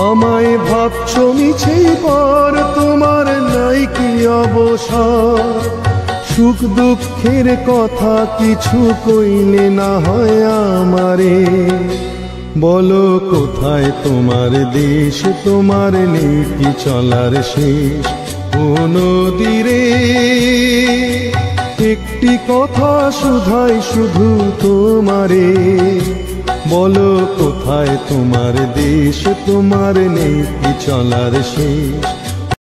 আমায় ভাবছো মিছে পর, তোমার নাই কি অবসর? সুখ দুঃখের কথা কিছু কইলে না হয় আমারে। বলো কোথায় তোমার দেশ, তোমার নেই কি চলার শেষ? ও নদীরে একটি কথা শুধাই শুধু তোমারে, বলো কোথায় তোমার দেশ, তোমার নেই কি চলার শেষ?